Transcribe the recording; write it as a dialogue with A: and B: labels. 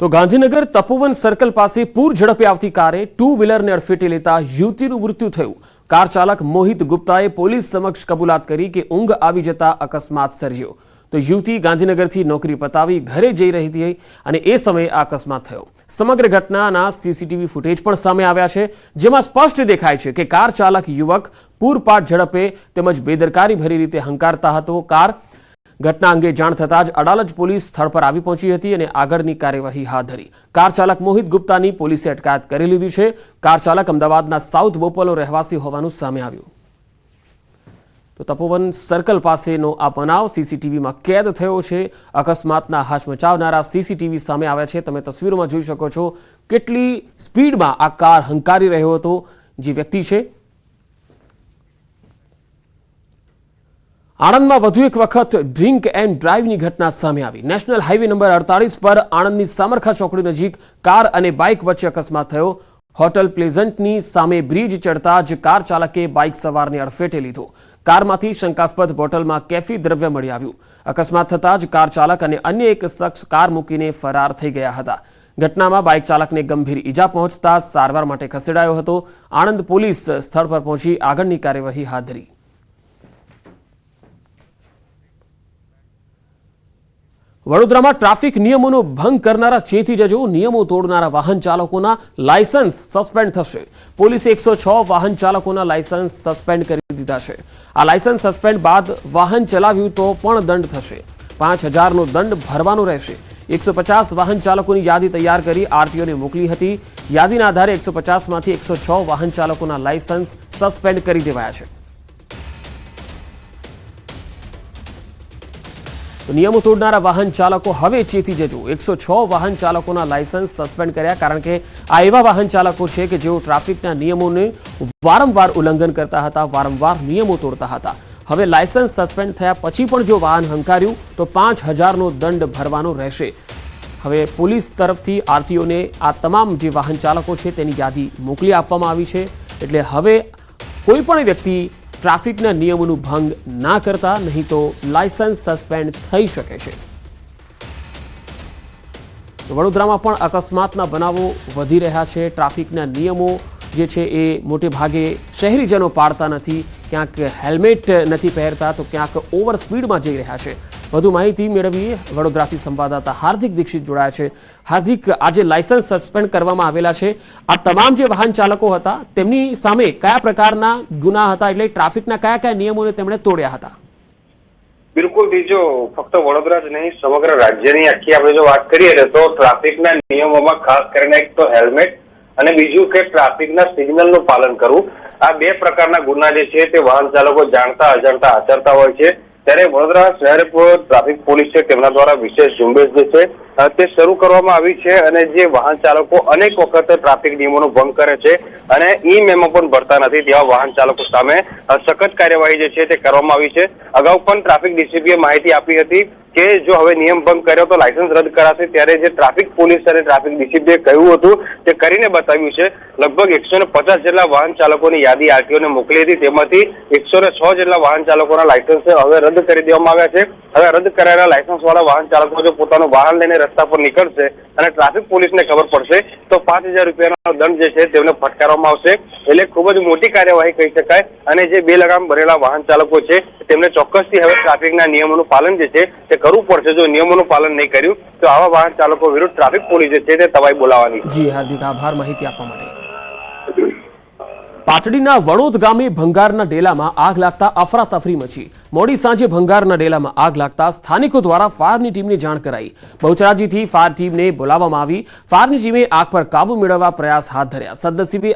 A: તો ગાંધીનગર તપોવન સર્કલ પાસે પૂર ઝડપે આવતી કારે ટુ વ્હીલરને અડફેટે લેતા યુવતીનું મૃત્યુ થયું। કાર ચાલક મોહિત ગુપ્તાએ પોલીસ સમક્ષ કબૂલાત કરી કે ઊંઘ આવી જતા અકસ્માત સર્જ્યો। તો યુવતી ગાંધીનગરથી નોકરી પતાવી ઘરે જઈ રહી હતી અને એ સમયે આ અકસ્માત થયો। સમગ્ર ઘટનાના સીસીટીવી ફૂટેજ પણ સામે આવ્યા છે, જેમાં સ્પષ્ટ દેખાય છે કે કાર ચાલક યુવક પૂરપાટ ઝડપે તેમજ બેદરકારી ભરી રીતે હંકારતા હતો। ઘટના અંગે જાણ થતાં જ અડાલજ પોલીસ સ્થળ પર આવી પહોંચી હતી અને આગળની કાર્યવાહી હાથ ધરી। કાર ચાલક મોહિત ગુપ્તાની પોલીસે અટકાયત કરી લીધી છે। કાર ચાલક અમદાવાદના સાઉથ બોપલનો રહેવાસી હોવાનું સામે આવ્યું। તો તપોવન સર્કલ પાસેનો આ બનાવ સીસીટીવીમાં કેદ થયો છે। અકસ્માતના હચમચાવનારા સીસીટીવી સામે આવ્યા છે। તમે તસવીરોમાં જોઈ શકો છો કેટલી સ્પીડમાં આ કાર હંકારી રહ્યો હતો જે વ્યક્તિ છે। આણંદમાં વધુ એક વખત ડ્રિંક એન્ડ ડ્રાઈવની ઘટના સામે આવી। નેશનલ હાઈવે નંબર 48 પર આણંદની સામરખા ચોકડી નજીક કાર અને બાઇક વચ્ચે અકસ્માત થયો। હોટલ પ્લેઝન્ટની સામે બ્રિજ ચડતા જ કાર ચાલકે બાઇક સવારને અડફેટે લીધો। કારમાંથી શંકાસ્પદ બોટલમાં કેફી દ્રવ્ય મળી આવ્યું। અકસ્માત થતાં જ કાર ચાલક અને અન્ય એક શખ્સ કાર મૂકીને ફરાર થઈ ગયા હતા। ઘટનામાં બાઇક ચાલકને ગંભીર ઈજા પહોંચતા સારવાર માટે ખસેડાયો હતો। આણંદ પોલીસ સ્થળ પર પહોંચી આગળની કાર્યવાહી હાથ ધરી। વડોદરામાં ટ્રાફિક નિયમોનો ભંગ કરનારા ચેતી જજો। નિયમો તોડનારા વાહન ચાલકોના લાયસન્સ સસ્પેન્ડ થશે। પોલીસે 106 વાહન ચાલકોના લાયસન્સ સસ્પેન્ડ કરી દીધા છે। આ લાયસન્સ સસ્પેન્ડ બાદ વાહન ચલાવ્યું તો પણ દંડ થશે। 5000નો દંડ ભરવાનો રહેશે। 150 વાહન ચાલકોની યાદી તૈયાર કરી આરટીઓને મોકલી હતી। યાદીના આધારે 150માંથી 106 વાહન ચાલકોના લાયસન્સ સસ્પેન્ડ કરી દેવાયા છે। નિયમો તોડનારા વાહન ચાલકો હવે ચેતી જજો। 106 વાહન ચાલકોના લાયસન્સ સસ્પેન્ડ કર્યા, કારણ કે આ એવા વાહન ચાલકો છે કે જેઓ ટ્રાફિકના નિયમોને વારંવાર ઉલ્લંઘન કરતા હતા, વારંવાર નિયમો તોડતા હતા। હવે લાયસન્સ સસ્પેન્ડ થયા પછી પણ જો વાહન હંકાર્યું તો 5000નો દંડ ભરવાનો રહેશે। હવે પોલીસ તરફથી આરટીઓને આ તમામ જે વાહન ચાલકો છે તેની યાદી મોકલી આપવામાં આવી છે। એટલે હવે કોઈ પણ વ્યક્તિ ટ્રાફિકના નિયમોનું ભંગ ના કરતા, નહીં તો લાયસન્સ સસ્પેન્ડ થઈ શકે છે। વડોદરામાં પણ અકસ્માતના બનાવો વધી રહ્યા છે। ટ્રાફિકના નિયમો જે છે એ મોટે ભાગે શહેરીજનો પાળતા નથી। ક્યાંક હેલ્મેટ નથી પહેરતા તો ક્યાંક ઓવર સ્પીડમાં જઈ રહ્યા છે। વધુ માહિતી મેળવીએ। વડોદરાથી સંવાદદાતા હાર્દિક દીક્ષિત જોડાયા છે। હાર્દિક, આજે લાયસન્સ સસ્પેન્ડ કરવામાં આવેલા છે, આ તમામ જે વાહન ચાલકો હતા તેમની સામે કયા પ્રકારના ગુના હતા, એટલે ટ્રાફિકના કયા કયા નિયમોને તેમણે તોડ્યા હતા?
B: બિલકુલ બીજો ફક્ત વડોદરા જ નહીં, સમગ્ર રાજ્યની આખી આપણે જો વાત કરીએ તો ટ્રાફિકના નિયમોમાં ખાસ કરીને એક તો હેલ્મેટ અને બીજું કે ટ્રાફિકના સિગ્નલનું પાલન કરવું, આ બે પ્રકારના ગુના જે છે તે વાહન ચાલકો જાણતા અજાણતા આચરતા હોય છે। ત્યારે વડોદરા શહેર ટ્રાફિક પોલીસ છે તેમના દ્વારા વિશેષ ઝુંબેશ જે છે તે શરૂ કરવામાં આવી છે અને જે વાહન ચાલકો અનેક વખત ટ્રાફિક નિયમોનો ભંગ કરે છે અને ઈ મેમો પણ ભરતા નથી તેવા વાહન ચાલકો સામે સખત કાર્યવાહી જે છે તે કરવામાં આવી છે। અગાઉ પણ ટ્રાફિક ડીસીપીએ માહિતી આપી હતી કે જો હવે નિયમ ભંગ કર્યો તો લાયસન્સ રદ કરાશે। ત્યારે જે ટ્રાફિક પોલીસ અને ટ્રાફિક ડીસીપીએ કહ્યું હતું તે કરીને બતાવ્યું છે। લગભગ 150 જેટલા વાહન ચાલકોની યાદી આરટીઓને મોકલી હતી, તેમાંથી 106 જેટલા વાહન ચાલકોના લાયસન્સ હવે રદ કરી દેવામાં આવ્યા છે। હવે રદ કરાયેલા લાયસન્સ વાળા વાહન ચાલકો જો પોતાનું વાહન લઈને રસ્તા પર નીકળશે અને ટ્રાફિક પોલીસને ખબર પડશે તો 5000 રૂપિયાનો દંડ જે છે તેમને ફટકારવામાં આવશે। એટલે ખૂબ જ મોટી કાર્યવાહી કહી શકાય અને જે બે લગામ ભરેલા વાહન ચાલકો છે તેમને ચોક્કસથી હવે ટ્રાફિકના નિયમોનું પાલન જે છે તે કરવું પડશે। જો નિયમોનું પાલન નહીં કર્યું તો આવા વાહન ચાલકો વિરુદ્ધ ટ્રાફિક પોલીસ જે છે તે તવાઈ બોલાવવાની છે।
A: જી હાર્દિક, આભાર માહિતી આપવા માટે। પાટડીના વડોદ ગામે ભંગારના ડેલામાં આગ લાગતા અફરાતફરી મચી। મોડી સાંજે ભંગારના ડેલામાં આગ લાગતા સ્થાનિકો દ્વારા ફાયરની ટીમને જાણ કરાઈ। બહુચરાજીથી ફાયર ટીમને બોલાવવામાં આવી। ફાયરની ટીમે આગ પર કાબુ મેળવવા પ્રયાસ હાથ ધર્યા। સદનસીબે